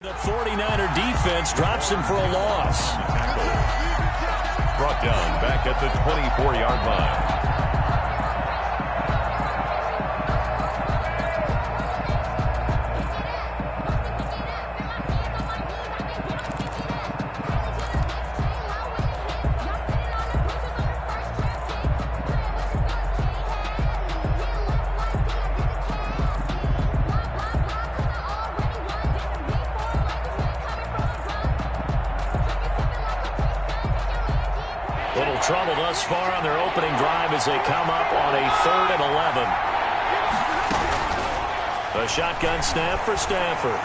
The 49er defense drops him for a loss. Brought down back at the 24-yard line. Little trouble thus far on their opening drive as they come up on a 3rd and 11. A shotgun snap for Stafford.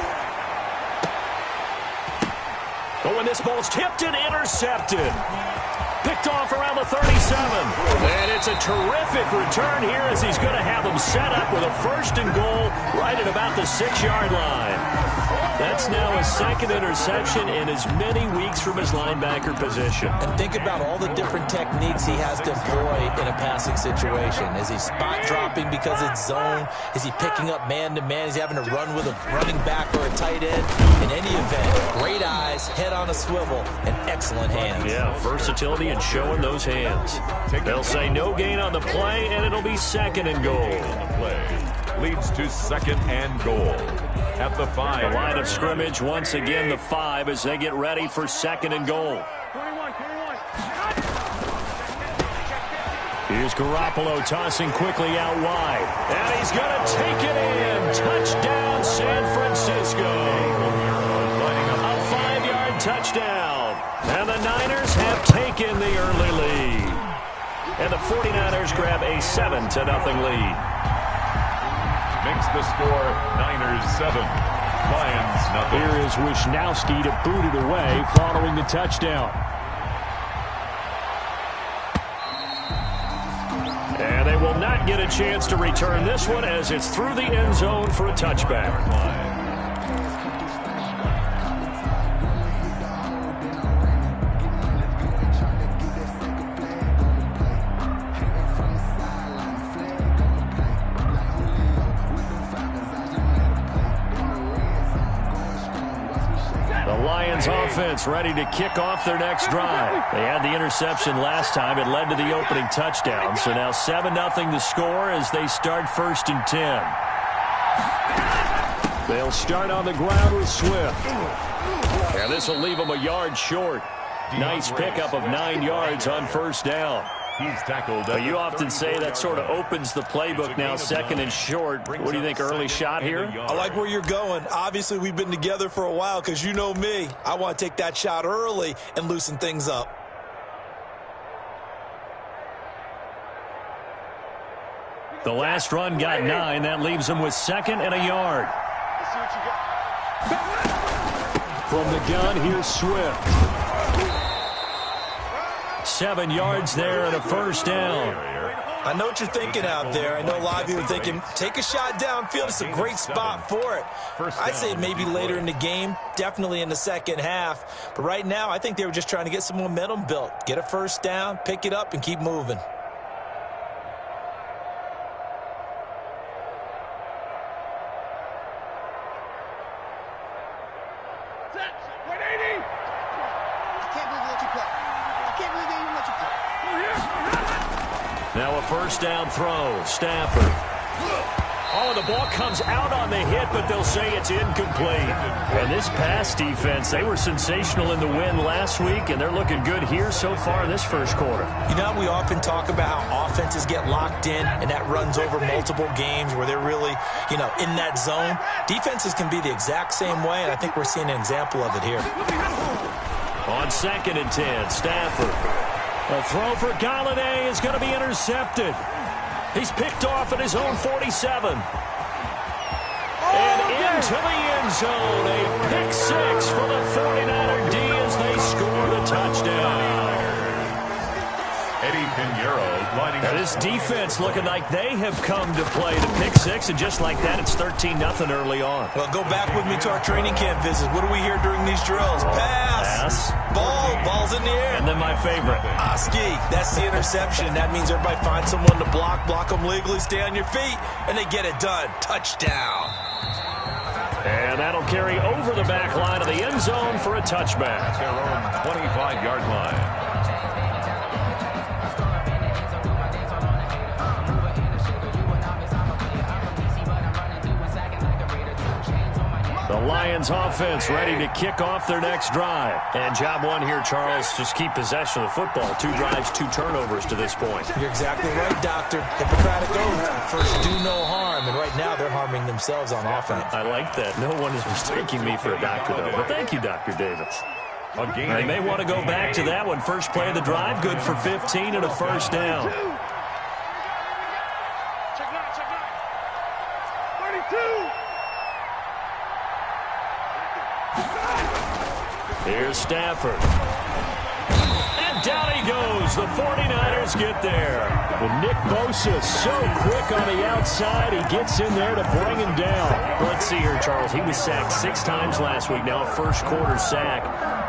Oh, and this ball's tipped and intercepted. Picked off around the 37. And it's a terrific return here as he's going to have them set up with a 1st and goal right at about the 6-yard line. That's now his 2nd interception in as many weeks from his linebacker position. And think about all the different techniques he has to employ in a passing situation. Is he spot dropping because it's zone? Is he picking up man-to-man? Is he having to run with a running back or a tight end? In any event, great eyes, head on a swivel, and excellent hands. Yeah, versatility and showing those hands. They'll say no gain on the play, and it'll be 2nd and goal. Leads to 2nd and goal. At the 5. The line of scrimmage once again the 5 as they get ready for 2nd and goal. Here's Garoppolo tossing quickly out wide. And he's going to take it in. Touchdown, San Francisco. A 5-yard touchdown. And the Niners have taken the early lead. And the 49ers grab a 7-0 lead. Makes the score Niners 7, Lions nothing. Here is Wisnowski to boot it away following the touchdown. And they will not get a chance to return this one as it's through the end zone for a touchback. Offense ready to kick off their next drive. They had the interception last time. It led to the opening touchdown. So now 7-0 the score as they start 1st and 10. They'll start on the ground with Swift. And this will leave them a yard short. Nice pickup of 9 yards on 1st down. He's tackled. You often say that sort of opens the playbook now, 2nd and short. What do you think, early shot here? I like where you're going. Obviously, we've been together for a while because you know me. I want to take that shot early and loosen things up. The last run got 9. That leaves him with 2nd and a yard. From the gun, here's Swift. 7 yards there and a 1st down. I know what you're thinking out there. I know a lot of you are thinking, take a shot downfield. It's a great spot for it. I'd say maybe later in the game, definitely in the 2nd half. But right now, I think they were just trying to get some momentum built. Get a 1st down, pick it up, and keep moving. Now a 1st down throw. Stafford. Oh, the ball comes out on the hit, but they'll say it's incomplete. And this pass defense, they were sensational in the win last week, and they're looking good here so far in this 1st quarter. You know, we often talk about how offenses get locked in, and that runs over multiple games where they're really, in that zone. Defenses can be the exact same way, and I think we're seeing an example of it here. On 2nd and 10, Stafford. A throw for Galladay is going to be intercepted. He's picked off at his own 47. And into the end zone. A pick 6 for the 49er D as they score the touchdown. Eddie Pinheiro lining up. This defense looking like they have come to play the pick 6, and just like that, it's 13-0 early on. Well, go back with me to our training camp visit. What do we hear during these drills? Pass. Ball's in the air. And then my favorite. Oski, that's the interception. That means everybody finds someone to block them legally, stay on your feet, and they get it done. Touchdown. And that'll carry over the back line of the end zone for a touchback. At their own 25-yard line. The Lions offense ready to kick off their next drive. And job one here, Charles, just keep possession of the football. 2 drives, 2 turnovers to this point. You're exactly right, Doctor. Hippocratic oath. First, do no harm. And right now, they're harming themselves on offense. I like that. No one is mistaking me for a doctor, though. But thank you, Dr. Davis. They may want to go back to that one. First play of the drive, good for 15 and a first down. Check out. 32. Here's Stafford. And down he goes. The 49ers get there. Well, Nick Bosa so quick on the outside. He gets in there to bring him down. Let's see here, Charles. He was sacked 6 times last week. Now a first quarter sack.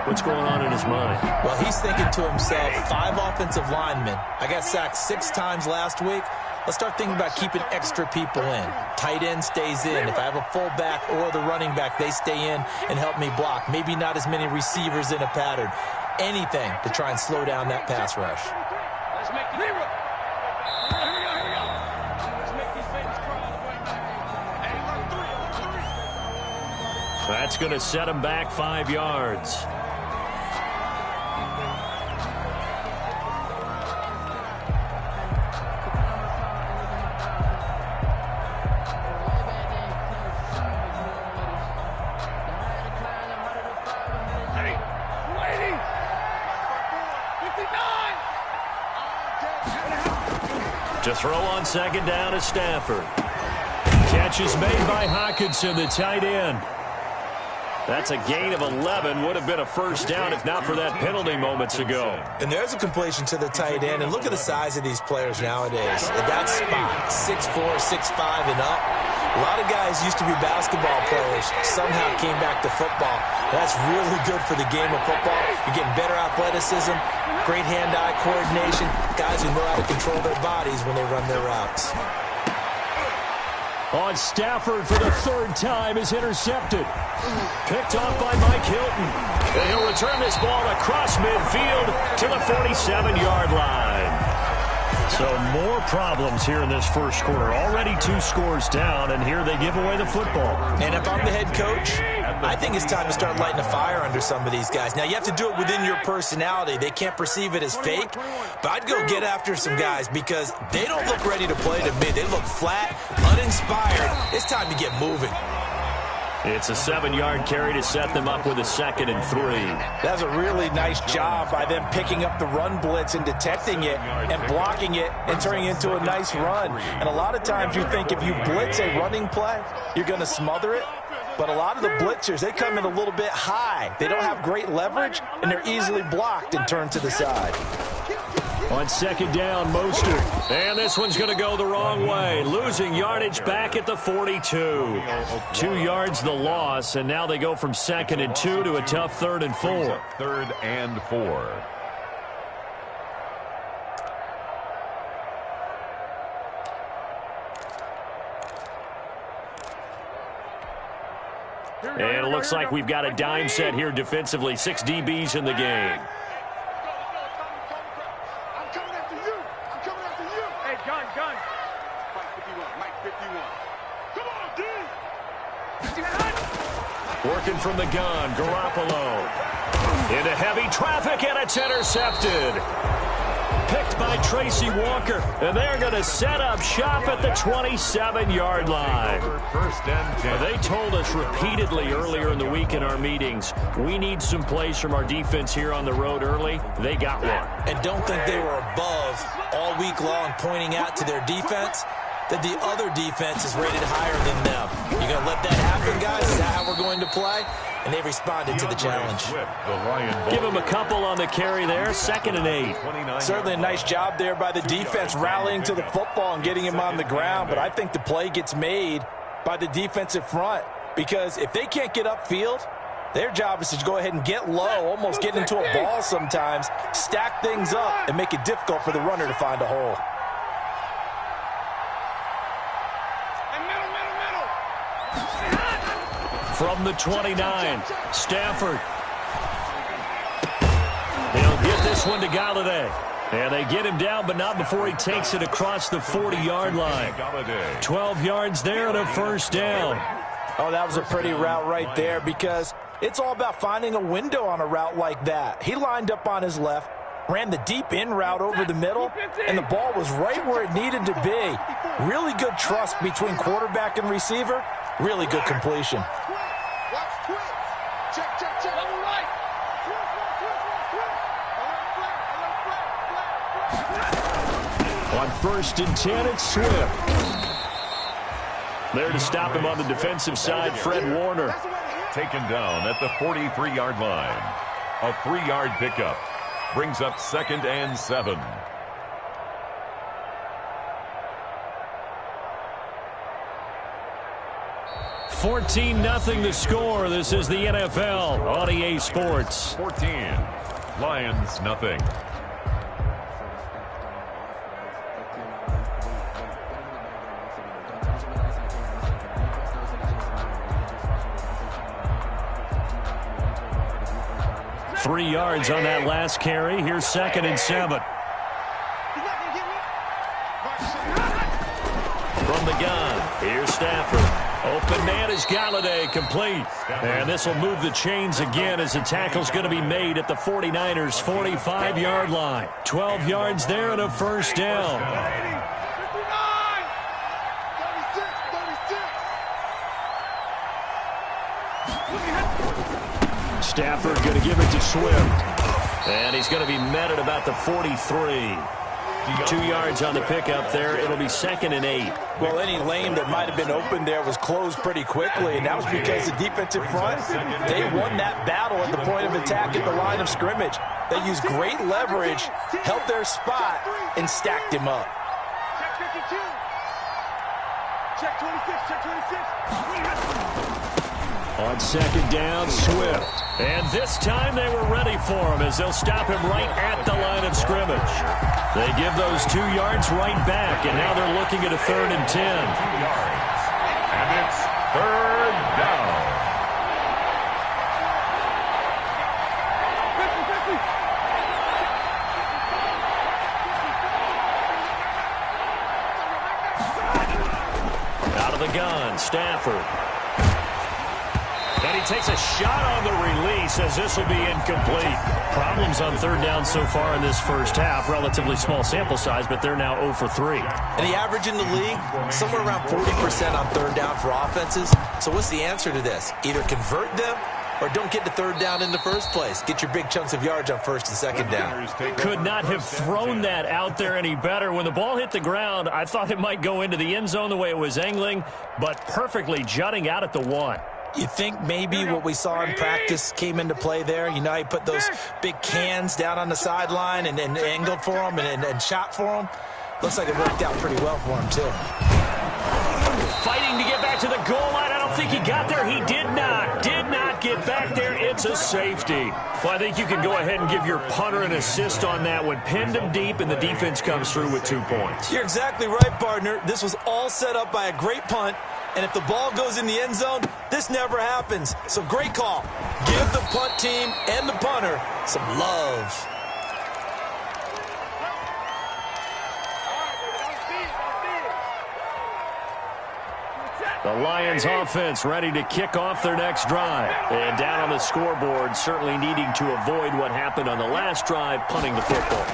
What's going on in his mind? Well, he's thinking to himself, 5 offensive linemen. I got sacked 6 times last week. Let's start thinking about keeping extra people in. Tight end stays in. If I have a fullback or the running back, they stay in and help me block. Maybe not as many receivers in a pattern. Anything to try and slow down that pass rush. Let's make Here we go. Let's make these babies crawl all the way back. Hey, 3. That's going to set him back 5 yards. To throw on second down is Stafford. Catch is made by Hockenson, the tight end. That's a gain of 11. Would have been a first down if not for that penalty moments ago. And there's a completion to the tight end. And look at the size of these players nowadays. At that spot, 6'4", 6'5", and up. A lot of guys used to be basketball players, somehow came back to football. That's really good for the game of football. You're getting better athleticism, great hand-eye coordination, guys who know how to control their bodies when they run their routes. On Stafford for the 3rd time is intercepted. Picked off by Mike Hilton. And he'll return this ball across midfield to the 47-yard line. So more problems here in this first quarter. Already 2 scores down, and here they give away the football. And if I'm the head coach, I think it's time to start lighting a fire under some of these guys. Now, you have to do it within your personality. They can't perceive it as fake. But I'd go get after some guys because they don't look ready to play to me. They look flat, uninspired. It's time to get moving. It's a 7-yard carry to set them up with a 2nd and 3. That's a really nice job by them picking up the run blitz and detecting it and blocking it and turning it into a nice run. And a lot of times you think if you blitz a running play, you're going to smother it. But a lot of the blitzers, they come in a little bit high. They don't have great leverage, and they're easily blocked and turned to the side. On second down, Mostert. And this one's going to go the wrong way. Losing yardage back at the 42. 2 yards the loss, and now they go from 2nd and 2 to a tough 3rd and 4. 3rd and 4. And it looks like we've got a dime set here defensively. 6 DBs in the game. Working from the gun, Garoppolo. Into heavy traffic, and it's intercepted. Picked by Tracy Walker. And they're going to set up shop at the 27-yard line. First and 10. They told us repeatedly earlier in the week in our meetings, we need some plays from our defense here on the road early. They got one. And don't think they were above all week long pointing out to their defense that the other defense is rated higher than them. You going to let that happen, guys? Is that how we're going to play? And they responded to the challenge. Give him a couple on the carry there. 2nd and 8. Certainly a nice job there by the defense rallying to the football and getting him on the ground. But I think the play gets made by the defensive front because if they can't get upfield, their job is to go ahead and get low, almost get into a ball sometimes, stack things up, and make it difficult for the runner to find a hole. From the 29, Stafford. He'll get this one to Galladay. And they get him down, but not before he takes it across the 40-yard line. 12 yards there and a first down. Oh, that was a pretty route right there because it's all about finding a window on a route like that. He lined up on his left, ran the deep in route over the middle, and the ball was right where it needed to be. Really good trust between quarterback and receiver. Really good completion. On 1st and 10, it's Swift. There to stop him on the defensive side, Fred Warner. Taken down at the 43-yard line. A 3-yard pickup. Brings up 2nd and 7. $14-0 the score. This is the NFL on EA Sports. 14. Lions, nothing. Three yards on that last carry. Here's 2nd and 7. From the gun, here's Stafford. Open man is Galladay, complete. And this will move the chains again as the tackle's going to be made at the 49ers' 45-yard line. 12 yards there and a first down. Stafford going to give it to Swift. And he's going to be met at about the 43. 2 yards on the pickup there. It'll be 2nd and 8. Well, any lane that might have been open there was closed pretty quickly, and that was because the defensive front, they won that battle at the point of attack at the line of scrimmage. They used great leverage, held their spot, and stacked him up. Check 26, check 26. On 2nd down, Swift. And this time they were ready for him as they'll stop him right at the line of scrimmage. They give those 2 yards right back, and now they're looking at a 3rd and 10. 2 yards. And it's 3rd down. Out of the gun, Stafford. And he takes a shot on the release as this will be incomplete. Problems on 3rd down so far in this first half. Relatively small sample size, but they're now 0 for 3. And the average in the league, somewhere around 40% on 3rd down for offenses. So what's the answer to this? Either convert them or don't get to 3rd down in the first place. Get your big chunks of yards on 1st and 2nd down. Could not have thrown that out there any better. When the ball hit the ground, I thought it might go into the end zone the way it was angling, but perfectly jutting out at the 1. You think maybe what we saw in practice came into play there? You know, he put those big cans down on the sideline and angled for him and shot for him. Looks like it worked out pretty well for him, too. Fighting to get back to the goal line. I don't think he got there. He did not get back there. It's a safety. Well, I think you can go ahead and give your punter an assist on that one. Pinned him deep, and the defense comes through with 2 points. You're exactly right, partner. This was all set up by a great punt. And if the ball goes in the end zone, this never happens. So great call. Give the punt team and the punter some love. The Lions offense ready to kick off their next drive. And down on the scoreboard, certainly needing to avoid what happened on the last drive, punting the football.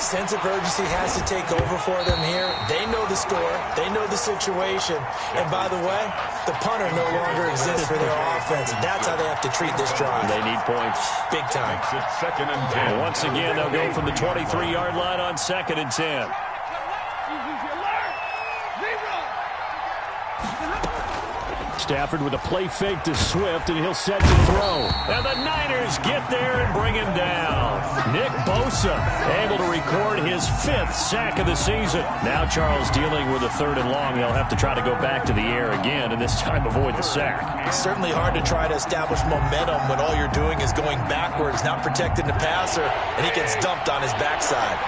Sense of urgency has to take over for them here. They know the score. They know the situation. And by the way, the punter no longer exists for their offense. That's how they have to treat this drive. They need points. Big time. It's 2nd and 10. And once again, they'll go from the 23-yard line on 2nd and 10. Stafford with a play fake to Swift, and he'll set to throw. And the Niners get there and bring him down. Nick Bosa able to record his 5th sack of the season. Now Charles dealing with a 3rd and long. They'll have to try to go back to the air again, and this time avoid the sack. It's certainly hard to try to establish momentum when all you're doing is going backwards, not protecting the passer, and he gets dumped on his backside.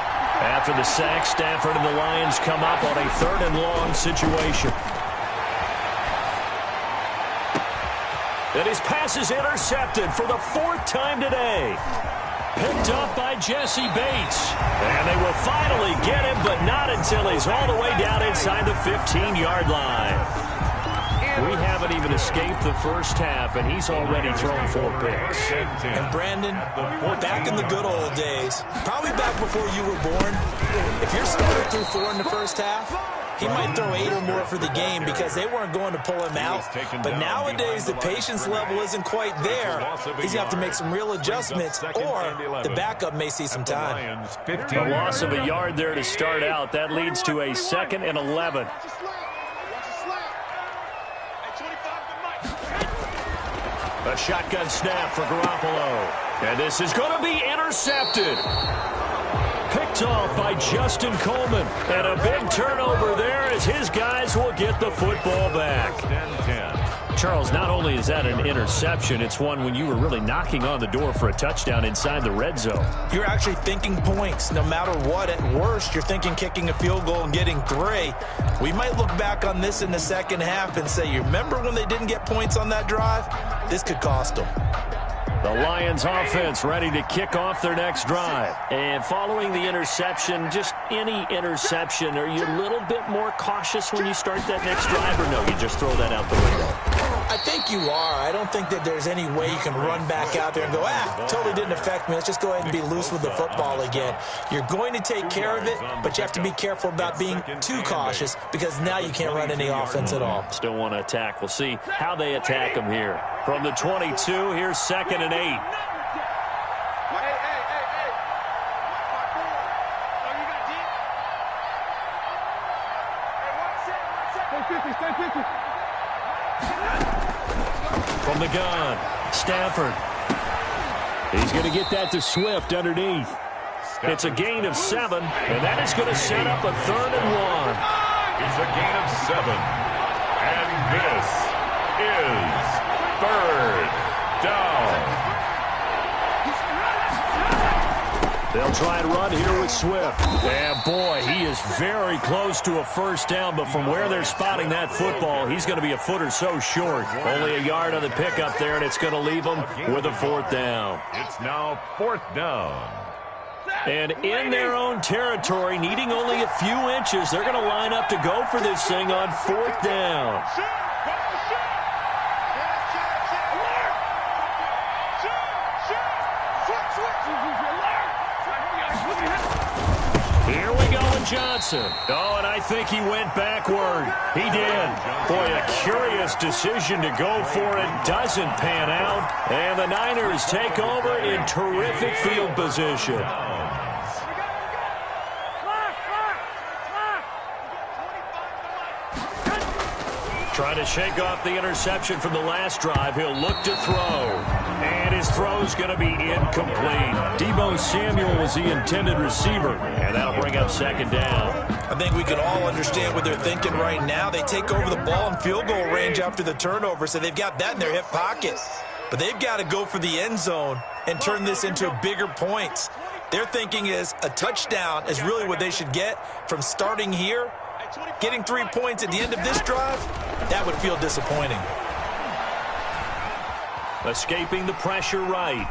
After the sack, Stafford and the Lions come up on a 3rd and long situation. And his pass is intercepted for the 4th time today. Picked up by Jesse Bates. And they will finally get him, but not until he's all the way down inside the 15-yard line. We haven't even escaped the first half, and he's already thrown 4 picks. And Brandon, back in the good old days, probably back before you were born, if your starter threw 4 in the first half, he might throw 8 or more for the game because they weren't going to pull him out. But nowadays, the patience level isn't quite there. He's going to have to make some real adjustments, or the backup may see some time. A loss of a yard there to start out. That leads to a 2nd and 11. A shotgun snap for Garoppolo. And this is going to be intercepted. Picked off by Justin Coleman. And a big turnover there as his guys will get the football back. Charles, not only is that an interception, it's one when you were really knocking on the door for a touchdown inside the red zone. You're actually thinking points no matter what. At worst, you're thinking kicking a field goal and getting 3. We might look back on this in the second half and say, you remember when they didn't get points on that drive? This could cost them. The Lions offense ready to kick off their next drive. And following the interception, just any interception, are you a little bit more cautious when you start that next drive, or no, you just throw that out the window? I think you are. I don't think that there's any way you can run back out there and go, totally didn't affect me. Let's just go ahead and be loose with the football again. You're going to take care of it, but you have to be careful about being too cautious because now you can't run any offense at all. Still want to attack. We'll see how they attack them here. From the 22, here's 2nd and 8. From the gun, Stafford. He's going to get that to Swift underneath. It's a gain of 7, and that is going to set up a 3rd and 1. It's a gain of 7. And this is 3rd down. They'll try and run here with Swift. And boy, he is very close to a first down, but from where they're spotting that football, he's going to be a foot or so short. Only a yard on the pickup there, and it's going to leave him with a 4th down. It's now 4th down. And in their own territory, needing only a few inches, they're going to line up to go for this thing on 4th down. Here we go with Johnson. Oh, and I think he went backward. He did. Boy, a curious decision to go for it. Doesn't pan out. And the Niners take over in terrific field position. Trying to shake off the interception from the last drive. He'll look to throw. And his throw's going to be incomplete. Deebo Samuel was the intended receiver. And that'll bring up 2nd down. I think we can all understand what they're thinking right now. They take over the ball in field goal range after the turnover, so they've got that in their hip pocket. But they've got to go for the end zone and turn this into bigger points. Their thinking is a touchdown is really what they should get from starting here. Getting 3 points at the end of this drive, that would feel disappointing. Escaping the pressure right.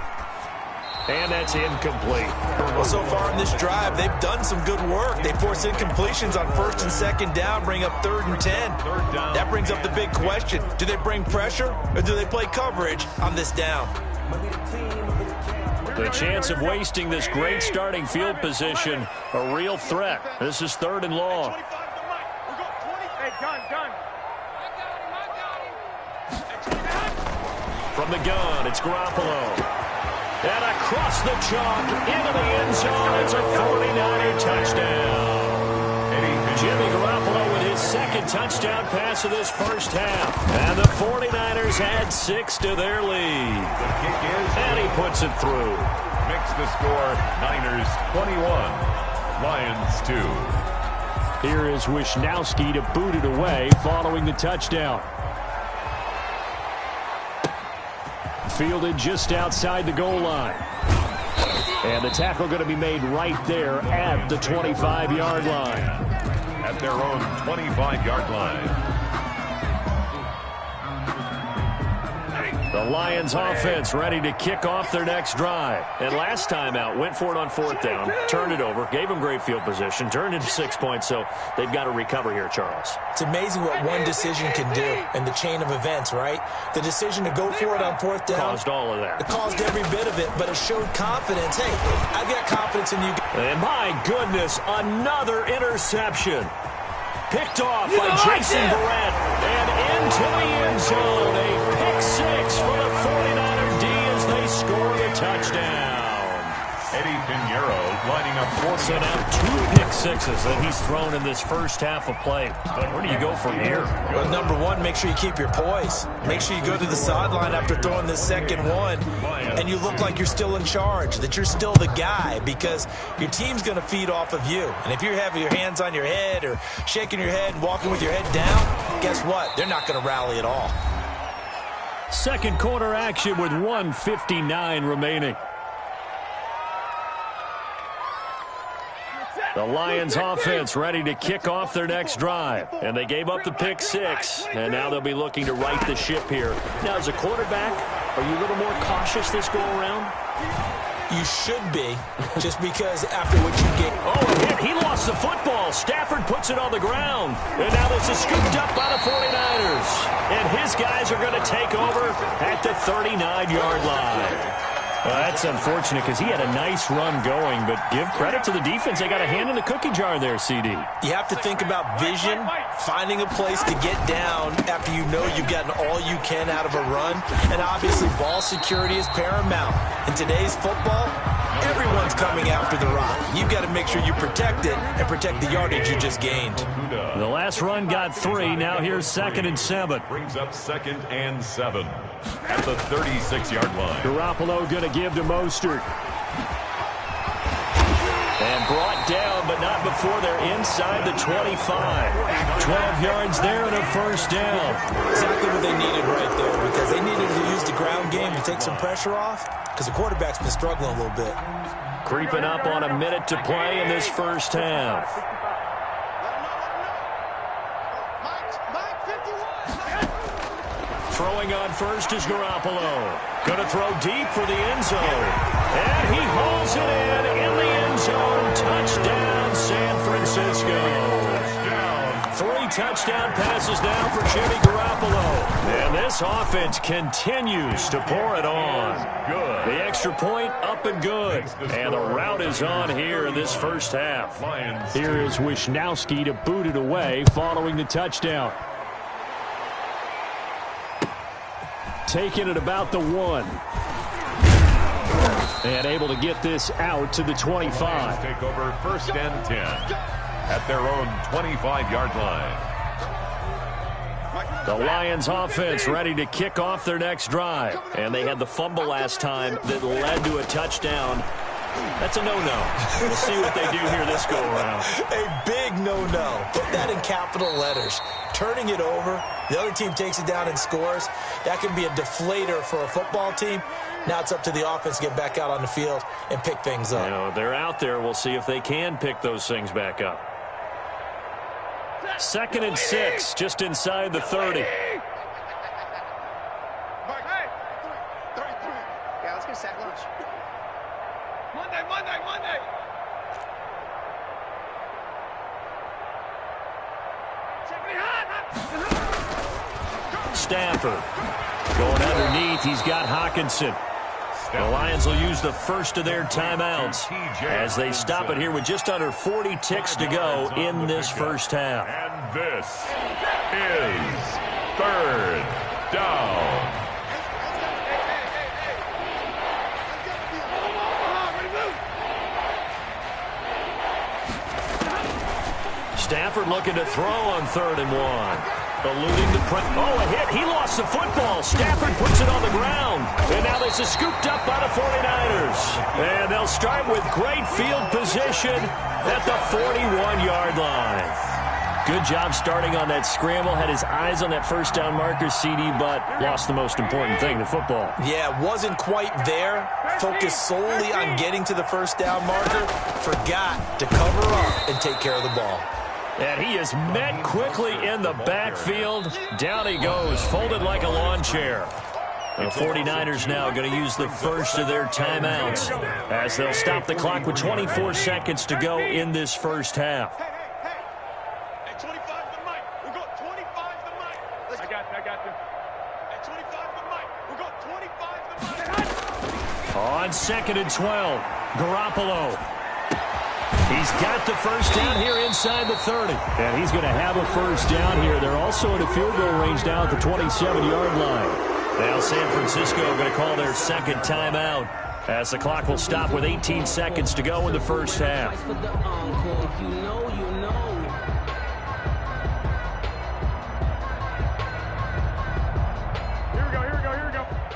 And that's incomplete. Well, so far in this drive, they've done some good work. They force incompletions on 1st and 2nd down, bring up 3rd and 10. That brings up the big question. Do they bring pressure, or do they play coverage on this down? The chance of wasting this great starting field position, a real threat. This is 3rd and long. From the gun, it's Garoppolo. And across the chalk, into the end zone, it's a 49er touchdown. Jimmy Garoppolo with his 2nd touchdown pass of this first half. And the 49ers add 6 to their lead. The kick is, and he puts it through. Makes the score Niners 21, Lions 2. Here is Wisnowski to boot it away following the touchdown. Fielded just outside the goal line. And the tackle going to be made right there at the 25-yard line. At their own 25-yard line. The Lions offense ready to kick off their next drive. And last time out, went for it on 4th down, turned it over, gave them great field position, turned it to 6 points, so they've got to recover here, Charles. It's amazing what one decision can do in the chain of events, right? The decision to go for it on 4th down. Caused all of that. It caused every bit of it, but it showed confidence. Hey, I've got confidence in you. And my goodness, another interception. Picked off by Jason Verrett and into the end zone. A pick 6 for the 49er D as they score the touchdown. Eddie Pinheiro lining up for. So now 2 pick 6s that he's thrown in this first half of play. But where do you go from here? Well, number one, make sure you keep your poise. Make sure you go to the sideline after throwing this second one, and you look like you're still in charge, that you're still the guy, because your team's going to feed off of you. And if you're having your hands on your head or shaking your head and walking with your head down, guess what? They're not going to rally at all. Second quarter action with 1:59 remaining. The Lions offense ready to kick off their next drive. And they gave up the pick 6. And now they'll be looking to right the ship here. Now, as a quarterback, are you a little more cautious this go around? You should be, just because after what you get. Oh, a hit. He lost the football. Stafford puts it on the ground. And now this is scooped up by the 49ers. And his guys are going to take over at the 39-yard line. That's unfortunate because he had a nice run going, but give credit to the defense. They got a hand in the cookie jar there, CD. You have to think about vision, finding a place to get down after you know you've gotten all you can out of a run, and obviously ball security is paramount. In today's football, everyone's coming after the rock. You've got to make sure you protect it and protect the yardage you just gained. The last run got 3. Now here's 2nd and 7. Brings up 2nd and 7 at the 36-yard line. Garoppolo going to give to Mostert. And brought down, but not before they're inside the 25. 12 yards there and a first down. Exactly what they needed right there, because they needed to use the ground game to take some pressure off, because the quarterback's been struggling a little bit. Creeping up on a minute to play in this first half. Throwing on first is Garoppolo. Going to throw deep for the end zone. And he hauls it in the end zone. Touchdown, San Francisco. 3 touchdown passes now for Jimmy Garoppolo. And this offense continues to pour it on. Good. The extra point up and good. And the route is on here in this first half. Here is Wisnowski to boot it away following the touchdown. Taking it about the 1. And able to get this out to the 25. Take over 1st and 10 at their own 25-yard line. The Lions offense ready to kick off their next drive. And they had the fumble last time that led to a touchdown. That's a no-no. We'll see what they do here this go-around. A big no-no. Put that in capital letters. Turning it over, the other team takes it down and scores. That can be a deflator for a football team. Now it's up to the offense to get back out on the field and pick things up. You know, they're out there. We'll see if they can pick those things back up. 2nd and 6, just inside the 30. Yeah, let's get sack lunch. Monday. Stafford going underneath. He's got Hockenson. The Lions will use the first of their timeouts as they stop it here with just under 40 ticks to go in this first half. And this is 3rd down. Stafford looking to throw on 3rd and 1. Eluding the press. Oh, a hit. He lost the football. Stafford puts it on the ground. And now this is scooped up by the 49ers. And they'll start with great field position at the 41-yard line. Good job starting on that scramble. Had his eyes on that first down marker, CD, but lost the most important thing, the football. Yeah, wasn't quite there. Focused solely on getting to the first down marker. Forgot to cover up and take care of the ball. And he is met quickly in the backfield. Down he goes, folded like a lawn chair. The 49ers now going to use the first of their timeouts as they'll stop the clock with 24 seconds to go in this first half. Hey, 25 to Mike. We got 25 to Mike. I got you. Hey, 25 to Mike. We got 25 to Mike. On 2nd and 12, Garoppolo. He's got the first down here inside the 30. And he's going to have a first down here. They're also in a field goal range down at the 27-yard line. Now San Francisco going to call their second timeout as the clock will stop with 18 seconds to go in the first half. Here we go.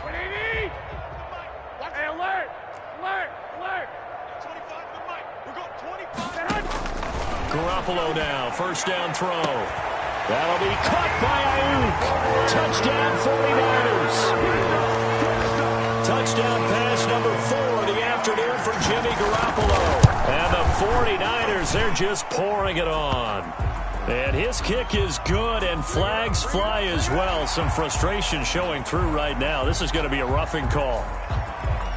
What do you need? Hey, alert. 25 to Mike. We got 25. Garoppolo now, first down throw. That'll be caught by Ayuk. Touchdown 49ers. Touchdown pass number 4 of the afternoon from Jimmy Garoppolo. And the 49ers, they're just pouring it on. And his kick is good, and flags fly as well. Some frustration showing through right now. This is going to be a roughing call.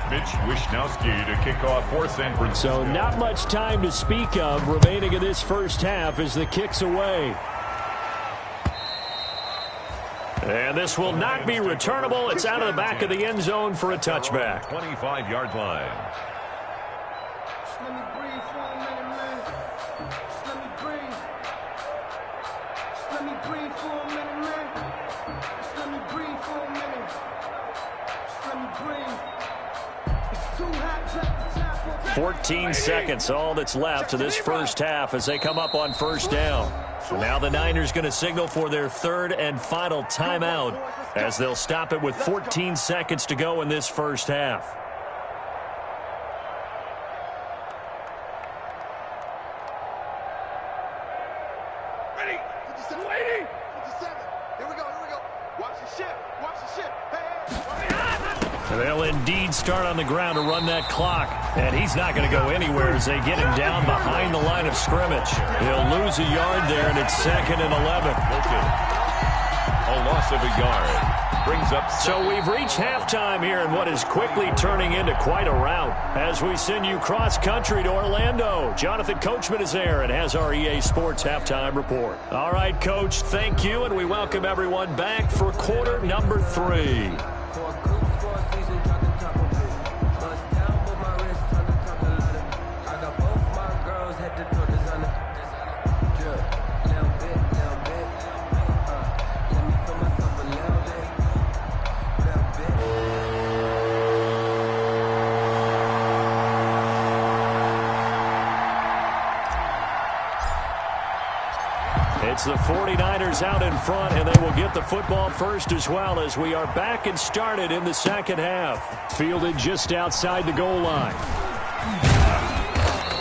Mitch Wishnowsky to kick off for San Francisco. So not much time to speak of remaining in this first half as the kick's away. And this will not be returnable. It's out of the back of the end zone for a touchback. 25-yard line. Let me breathe for a minute, man. Let me breathe. Let me breathe for a minute, man. Let me breathe for a minute. Let me breathe. It's too hot, drop the top. 14 seconds, all that's left to this first half as they come up on first down. So now the Niners going to signal for their third and final timeout as they'll stop it with 14 seconds to go in this first half. Ready? 57. 57. Here we go. Watch the ship. Hey. They'll indeed start on the ground to run that clock. And he's not going to go anywhere as they get him down behind the line of scrimmage. He'll lose a yard there, and it's 2nd and 11. A loss of a yard. Brings up. So we've reached halftime here in what is quickly turning into quite a rout as we send you cross-country to Orlando. Jonathan Coachman is there and has our EA Sports halftime report. All right, Coach, thank you, and we welcome everyone back for quarter number 3. It's the 49ers out in front, and they will get the football first as well as we are back and started in the second half. Fielded just outside the goal line.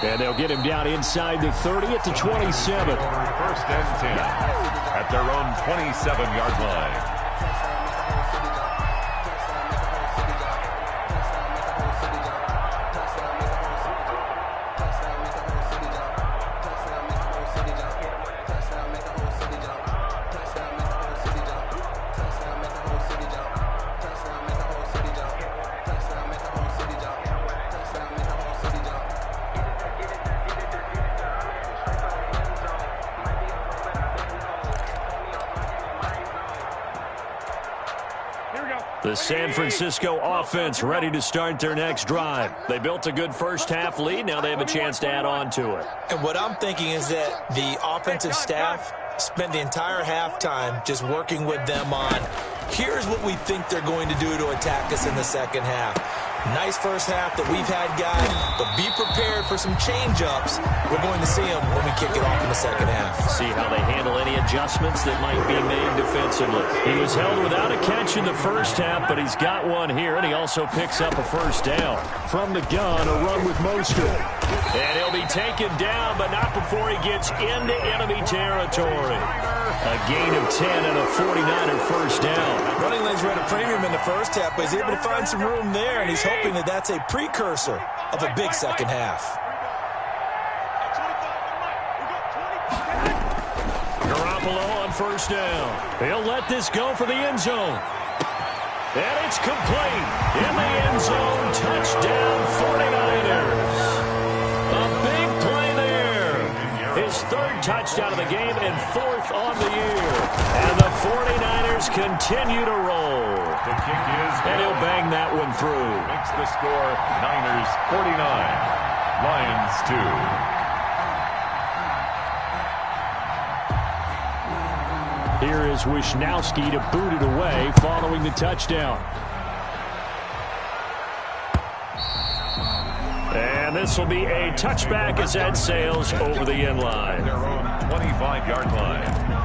And they'll get him down inside the 30 at the 27. First and 10 at their own 27-yard line. The San Francisco offense ready to start their next drive. They built a good first half lead. Now they have a chance to add on to it. And what I'm thinking is that the offensive staff spent the entire halftime just working with them on, here's what we think they're going to do to attack us in the second half. Nice first half that we've had, guys, but be prepared for some change-ups. We're going to see them when we kick it off in the second half. See how they handle any adjustments that might be made defensively. He was held without a catch in the first half, but he's got one here, and he also picks up a first down. From the gun, a run with Mostert. And he'll be taken down, but not before he gets into enemy territory. A gain of 10 and a 49er first down. Running lanes were at a premium in the first half, but he's able to find some room there, and he's hoping that that's a precursor of a big second half. Garoppolo on first down. He'll let this go for the end zone. And it's complete. In the end zone, touchdown 49ers. A big play there. His third touchdown of the game and fourth on the year. And the 49ers continue to roll. The kick is And he'll bang that one through. Makes the score Niners 49, Lions 2. Here is Wisnowski to boot it away following the touchdown. And this will be a touchback as that sails over the end line. Their own 25-yard line.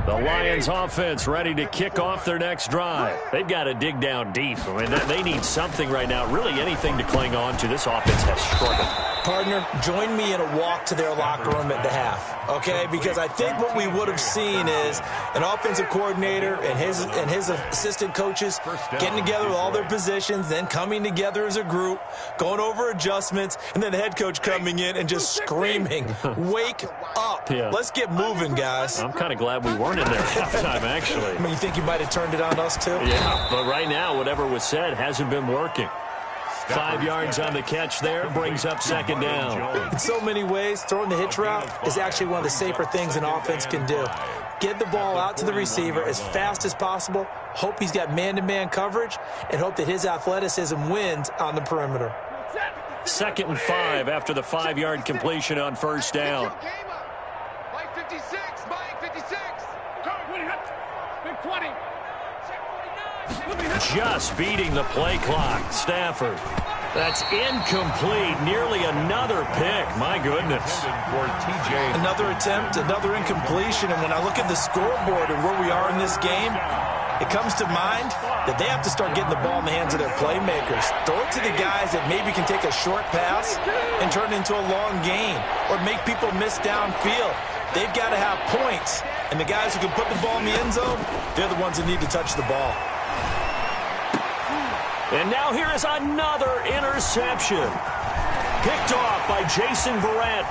The Lions offense ready to kick off their next drive. They've got to dig down deep. I mean, they need something right now, really anything to cling on to. This offense has struggled. Partner, join me in a walk to their locker room at the half, okay? Because I think what we would have seen is an offensive coordinator and his assistant coaches getting together with all their positions, then coming together as a group, going over adjustments, and then the head coach coming in and just screaming, "Wake up. Yeah. Let's get moving, guys." I'm kind of glad we weren't in there at halftime, actually. I mean, you think you might have turned it on us, too? Yeah, but right now, whatever was said hasn't been working. 5 yards on the catch there, brings up second down. In so many ways, throwing the hitch route is actually one of the safer things an offense can do. Get the ball out to the receiver as fast as possible, hope he's got man-to-man coverage, and hope that his athleticism wins on the perimeter. 2nd and 5 after the 5-yard completion on first down. Mike 56, Mike 56. Big 20. Just beating the play clock. Stafford. That's incomplete. Nearly another pick. My goodness. For TJ. Another attempt, another incompletion, and when I look at the scoreboard and where we are in this game, it comes to mind that they have to start getting the ball in the hands of their playmakers. Throw it to the guys that maybe can take a short pass and turn it into a long gain or make people miss downfield. They've got to have points, and the guys who can put the ball in the end zone, they're the ones that need to touch the ball. And now here is another interception. Picked off by Jason Verrett.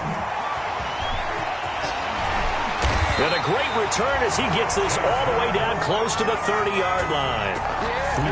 And a great return as he gets this all the way down close to the 30-yard line.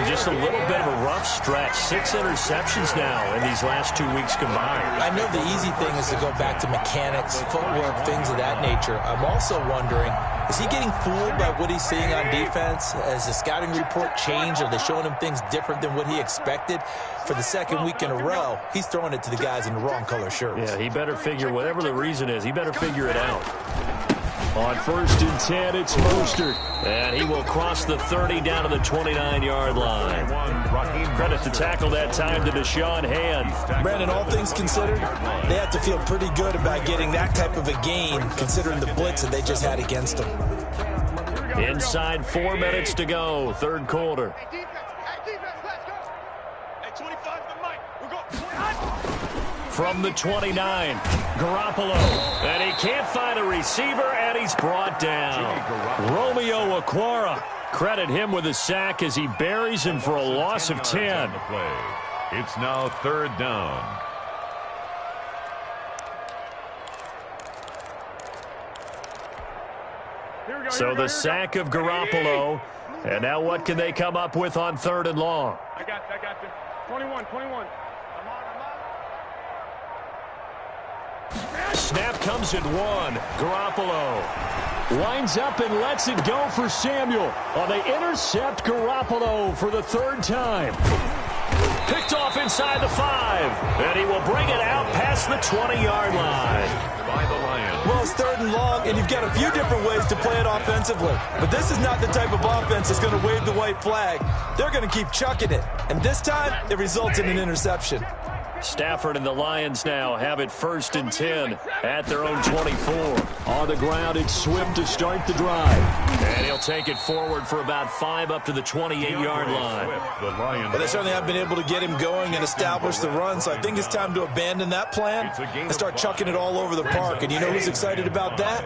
Just a little bit of a rough stretch. 6 interceptions now in these last 2 weeks combined. I know the easy thing is to go back to mechanics, footwork, things of that nature. I'm also wondering, is he getting fooled by what he's seeing on defense? Has the scouting report changed? Are they showing him things different than what he expected? For the second week in a row, he's throwing it to the guys in the wrong color shirts. Yeah, he better figure, whatever the reason is, he better figure it out. On 1st and 10, it's Mostert. And he will cross the 30 down to the 29-yard line. Credit to tackle that time to Deshaun Hand. Brandon, all things considered, they have to feel pretty good about getting that type of a gain, considering the blitz that they just had against them. Inside 4 minutes to go, 3rd quarter. Hey, defense, let's go. Hey, 25 to Mike. We've got 20. From the 29, Garoppolo. And he can't find a receiver, and he's brought down. Romeo Okwara. Credit him with a sack as he buries him for a loss of 10. It's now 3rd down. So the sack of Garoppolo. And now what can they come up with on 3rd and long? I got you. 21. Snap comes at 1. Garoppolo winds up and lets it go for Samuel. They intercept Garoppolo for the 3rd time. Picked off inside the 5. And he will bring it out past the 20-yard line. By the Lions. Well, it's 3rd and long, and you've got a few different ways to play it offensively. But this is not the type of offense that's going to wave the white flag. They're going to keep chucking it. And this time, it results in an interception. Stafford and the Lions now have it 1st and 10 at their own 24. On the ground, it's Swift to start the drive. And he'll take it forward for about 5 up to the 28-yard line. The Lions. But they certainly have been able to get him going and establish the run, so I think it's time to abandon that plan and start chucking it all over the park. And you know who's excited about that?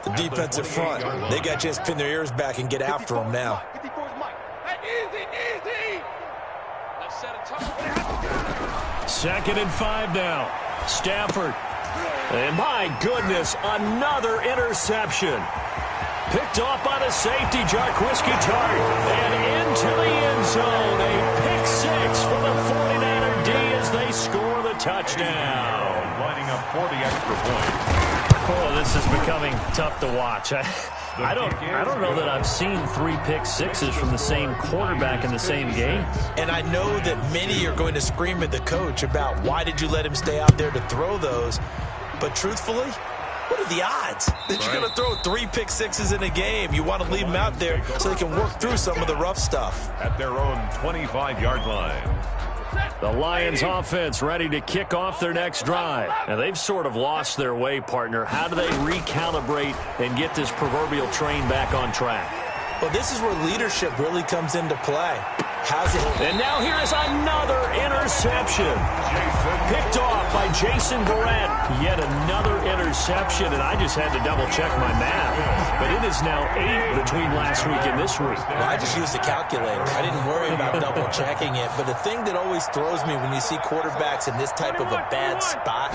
The defensive front. They got a chance to pin their ears back and get after him now. Easy. Let's set a top. 2nd and 5 now. Stafford And my goodness, another interception. Picked off by the safety, Jarquiski Tartt. And into the end zone. A pick six for the 49er D as they score the touchdown. Lining up for the extra point. Oh, this is becoming tough to watch. I don't know that I've seen 3 pick sixes from the same quarterback in the same game. And I know that many are going to scream at the coach about why did you let him stay out there to throw those. But truthfully, what are the odds that you're going to throw 3 pick sixes in a game? You want to leave them out there so they can work through some of the rough stuff. At their own 25-yard line. The Lions offense ready to kick off their next drive. Now, they've sort of lost their way, partner. How do they recalibrate and get this proverbial train back on track? Well, this is where leadership really comes into play. And now here is another interception. Picked off by Jason Verrett. Yet another interception, and I just had to double-check my math. But it is now 8 between last week and this week. Well, I just used a calculator. I didn't worry about double-checking it. But the thing that always throws me when you see quarterbacks in this type of a bad spot,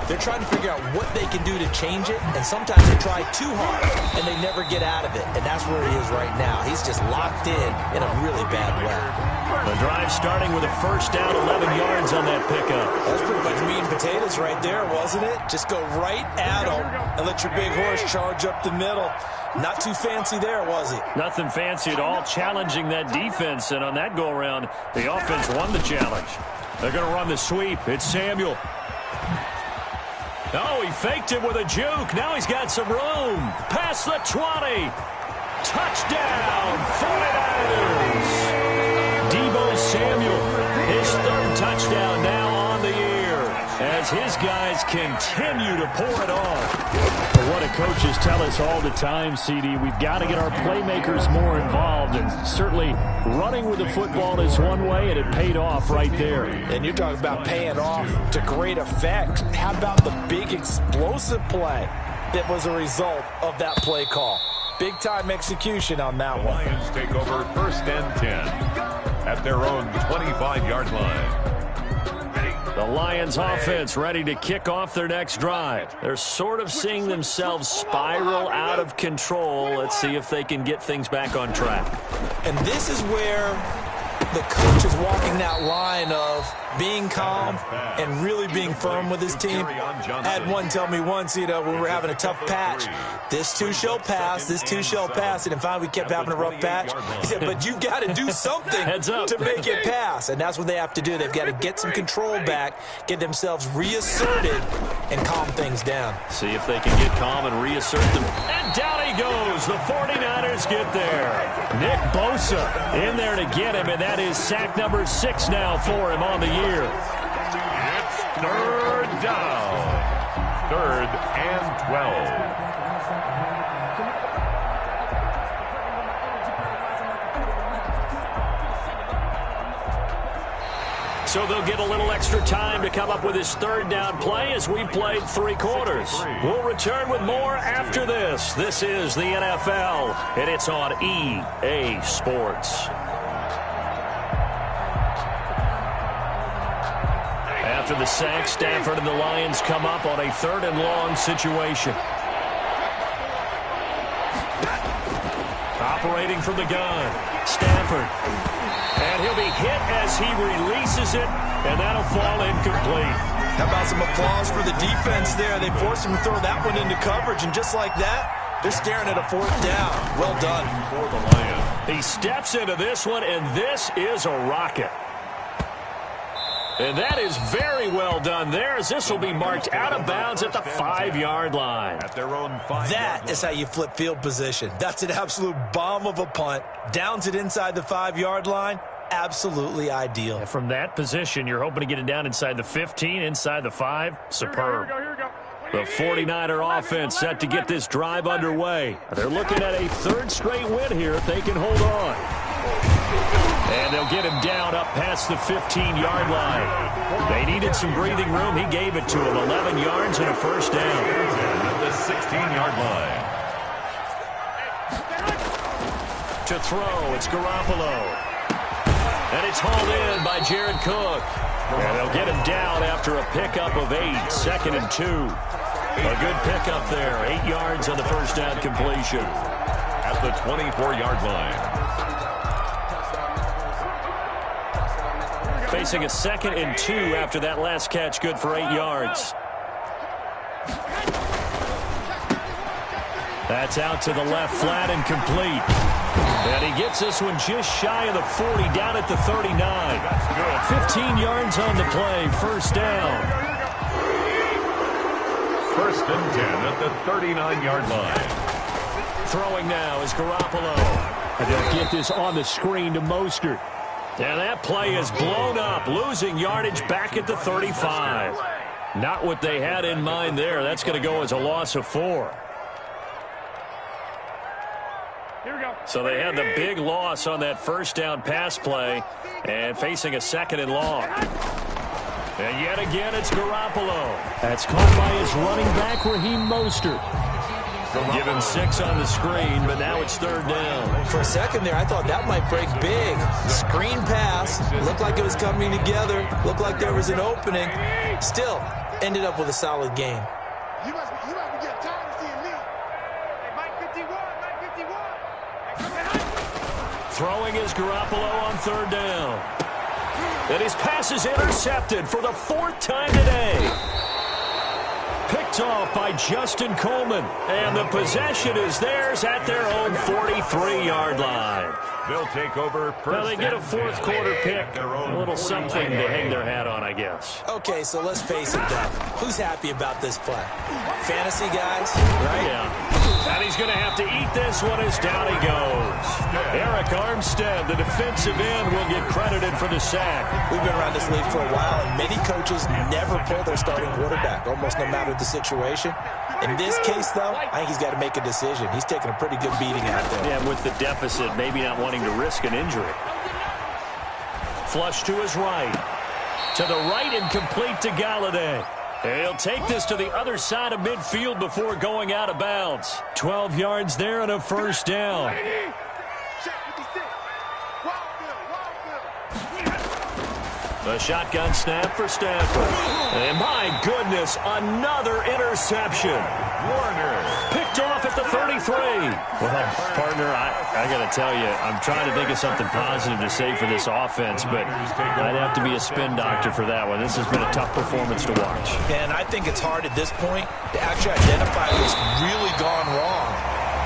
they're trying to figure out what they can do to change it, and sometimes they try too hard, and they never get out of it. And that's where he is right now. He's just locked in a really bad way. The drive starting with a first down, 11 yards on that pickup. That's pretty much meat and potatoes right there, wasn't it? Just go right at him and let your big horse charge up the middle. Not too fancy there, was it? Nothing fancy at all, challenging that defense. And on that go-around, the offense won the challenge. They're going to run the sweep. It's Samuel. Oh, he faked it with a juke. Now he's got some room. Past the 20. Touchdown, 49ers. Deebo Samuel, his 3rd touchdown now on the year as his guys continue to pour it on. What do coaches tell us all the time, CD? We've got to get our playmakers more involved, and certainly running with the football is one way, and it paid off right there. And you're talking about paying off to great effect. How about the big explosive play that was a result of that play call? Big-time execution on that one. Lions take over 1st and 10 at their own 25-yard line. The Lions offense ready to kick off their next drive. They're sort of seeing themselves spiral out of control. Let's see if they can get things back on track. And this is where the coach is walking that line of being calm and really being firm with his team. I had one tell me once, when we were having a tough patch, this too shall pass, this too shall pass. And finally we kept having a rough patch. He said, but you've got to do something to make it pass. And that's what they have to do. They've got to get some control back, get themselves reasserted, and calm things down. See if they can get calm and reassert them. And down he goes. The 49ers get there. Nick Bosa in there to get him, and that is sack number 6 now for him on the year. It's 3rd down. 3rd and 12. So they'll get a little extra time to come up with his 3rd down play as we played 3 quarters. We'll return with more after this. This is the NFL, and it's on EA Sports. After the sack, Stafford and the Lions come up on a 3rd and long situation. Operating from the gun, Stafford. And he'll be hit as he releases it, and that'll fall incomplete. How about some applause for the defense there? They forced him to throw that one into coverage, and just like that, they're staring at a 4th down. Well done. For the Lions. He steps into this one, and this is a rocket. And that is very well done there, as this will be marked out of bounds at the 5-yard line. At their own 5-yard That is how you flip field position. That's an absolute bomb of a punt. Downs it inside the 5-yard line. Absolutely ideal. From that position, you're hoping to get it down inside the 15, inside the 5. Superb. Here we go. The 49er offense set to get this drive underway. They're looking at a 3rd straight win here if they can hold on. And they'll get him down up past the 15-yard line. They needed some breathing room. He gave it to him. 11 yards and a 1st down. At the 16-yard line. To throw, it's Garoppolo. And it's hauled in by Jared Cook. And they'll get him down after a pickup of 8, 2nd and 2. A good pickup there, 8 yards on the first down completion. At the 24-yard line. Facing a 2nd and 2 after that last catch, good for 8 yards. That's out to the left, flat and complete. And he gets this one just shy of the 40, down at the 39. 15 yards on the play, first down. First and 10 at the 39-yard line. Throwing now is Garoppolo. And they'll get this on the screen to Mostert. And that play is blown up, losing yardage back at the 35. Not what they had in mind there. That's going to go as a loss of 4. So they had the big loss on that first down pass play and facing a 2nd and long. And yet again, it's Garoppolo. That's caught by his running back, Raheem Mostert. Give him 6 on the screen, but now it's 3rd down. For a second there, I thought that might break big. Screen pass. Looked like it was coming together. Looked like there was an opening. Still, ended up with a solid game. You must be getting tired of seeing me. Hey, Mike 51, Mike 51. Throwing is Garoppolo on 3rd down. And his pass is intercepted for the 4th time today. Picked off by Justin Coleman. And the possession is theirs at their own 43-yard line. They'll take over first. Now they get a 4th quarter pick. A little something to hang their hat on, I guess. Okay, so let's face it, though. Who's happy about this play? Fantasy guys, right? Yeah. And he's going to have to eat this one as down he goes. Eric Armstead, the defensive end, will get credited for the sack. We've been around this league for a while, and many coaches never pull their starting quarterback, almost no matter the situation. In this case, though, I think he's got to make a decision. He's taking a pretty good beating out there. Yeah, with the deficit, maybe not wanting to risk an injury. Flush to his right. To the right and complete to Galladay. He'll take this to the other side of midfield before going out of bounds. 12 yards there and a first down. The shotgun snap for Stafford. And my goodness, another interception. Warner. Picked off at the 33. Well, partner, I got to tell you, I'm trying to think of something positive to say for this offense, but I'd have to be a spin doctor for that one. This has been a tough performance to watch. And I think it's hard at this point to actually identify what's really gone wrong.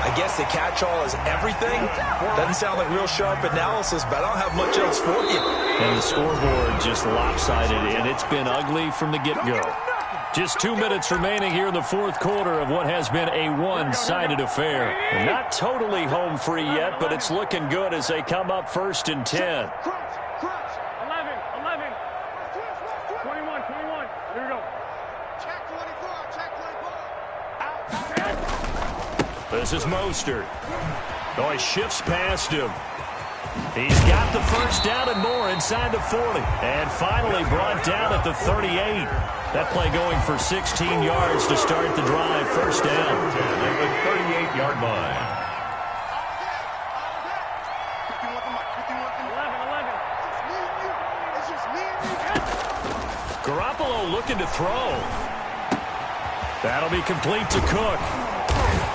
I guess the catch-all is everything. Doesn't sound like real sharp analysis, but I don't have much else for you. And the scoreboard just lopsided, and it's been ugly from the get-go. Just 2 minutes remaining here in the 4th quarter of what has been a one-sided affair. Not totally home free yet, but it's looking good as they come up 1st and 10. 11, 21. Here we go. Check 24, check 24. This is Mostert. Oh, he shifts past him. He's got the first down and more inside the 40. And finally brought down at the 38. That play going for 16 yards to start the drive. First down. At the 38-yard line. 11. Garoppolo looking to throw. That'll be complete to Cook.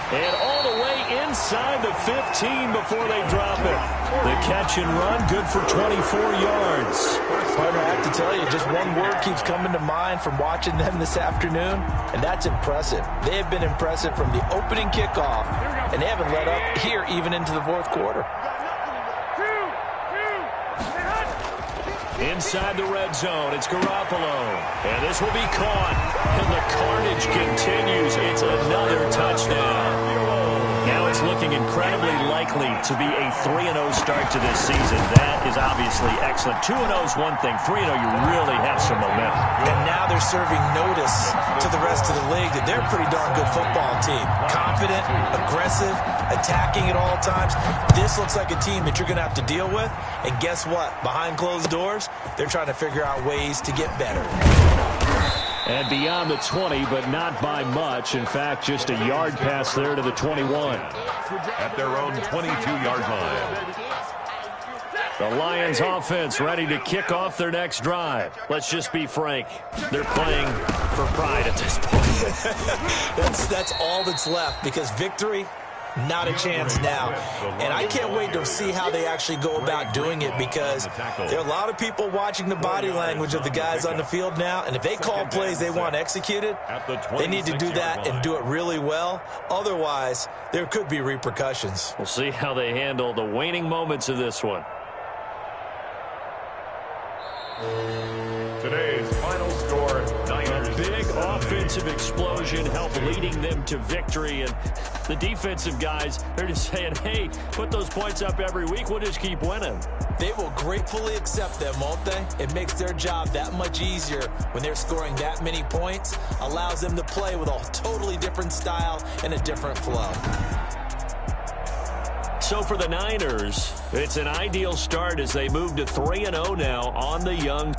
And all the way inside the 15 before they drop it. The catch and run, good for 24 yards. Partner, I have to tell you, just one word keeps coming to mind from watching them this afternoon, and that's impressive. They have been impressive from the opening kickoff, and they haven't let up here even into the 4th quarter. Inside the red zone, it's Garoppolo. And this will be caught. And the carnage continues. It's another touchdown. Now it's looking incredibly likely to be a 3-0 start to this season. That is obviously excellent. 2-0 is one thing. 3-0, you really have some momentum. And now they're serving notice to the rest of the league that they're a pretty darn good football team. Confident, aggressive, attacking at all times. This looks like a team that you're going to have to deal with. And guess what? Behind closed doors, they're trying to figure out ways to get better. And beyond the 20, but not by much. In fact, just a yard pass there to the 21. At their own 22-yard line. The Lions offense ready to kick off their next drive. Let's just be frank. They're playing for pride at this point. That's all that's left, because victory, not a chance now. And I can't wait to see how they actually go about doing it, because there are a lot of people watching the body language of the guys on the field now, and if they call plays they want executed, they need to do that and do it really well. Otherwise, there could be repercussions. We'll see how they handle the waning moments of this one. Today's final score, Niners. Big offensive explosion helped leading them to victory, and the defensive guys, they're just saying, hey, put those points up every week, we'll just keep winning. They will gratefully accept them, won't they? It makes their job that much easier when they're scoring that many points, allows them to play with a totally different style and a different flow. So for the Niners, it's an ideal start as they move to 3-0 now on the young